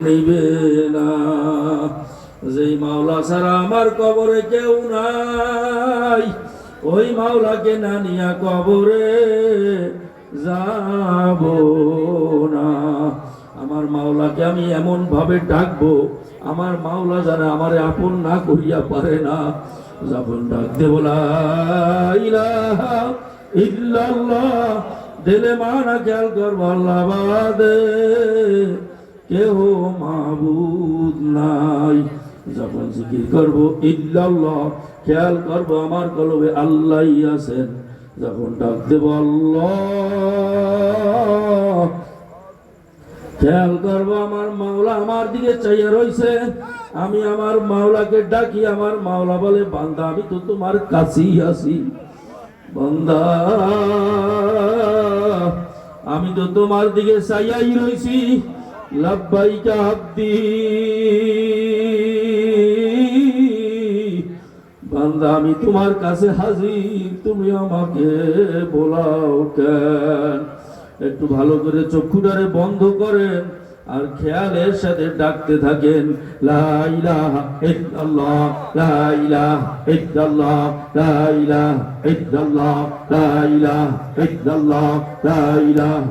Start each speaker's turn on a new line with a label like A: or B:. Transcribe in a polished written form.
A: নিবে না। যেই মাওলা ছাড়া আমার কবরে কেউ নাই, ওই মাওলাকে না নিয়া কবরে যাব না। আমার মাওলাকে আমি এমন ভাবে ডাকবো, আমার মাওলা যারা আমারে আপন না করিয়া পারে না, যখন ডাক দেব লা ইলাহা ইল্লাল্লাহ, দিলে মানা খেয়াল করবো আল্লাহ বাদে কেহ মাবুদ নাই। যখন জিকির করবো ইল্লাল্লাহ, খেয়াল করবো আমার কলবে আল্লাহই আছেন। যখন ডাক দেব আল্লাহ, খেয়াল করবো আমার মাওলা আমার দিকে চাইয়া রইছে। আমি আমার মাওলাকে ডাকি, আমার মাওলা বলে বান্দা আমি তো তোমার কাছেই আছি। বান্দা আমি তো তোমার দিকে চাইয়াই রইছি। লাব্বাইকা আব্দি, বান্দা আমি তোমার কাছে হাজির, তুমি আমাকে বলাও কেন। একটু ভালো করে চক্ষুটারে বন্ধ করেন আর খেয়ালের সাথে ডাকতে থাকেন, লা ইলাহা ইল্লাল্লাহ, লা ইলাহা ইল্লাল্লাহ, লা ইলাহা ইল্লাল্লাহ, লা ইলাহা ইল্লাল্লাহ, লা ইলাহা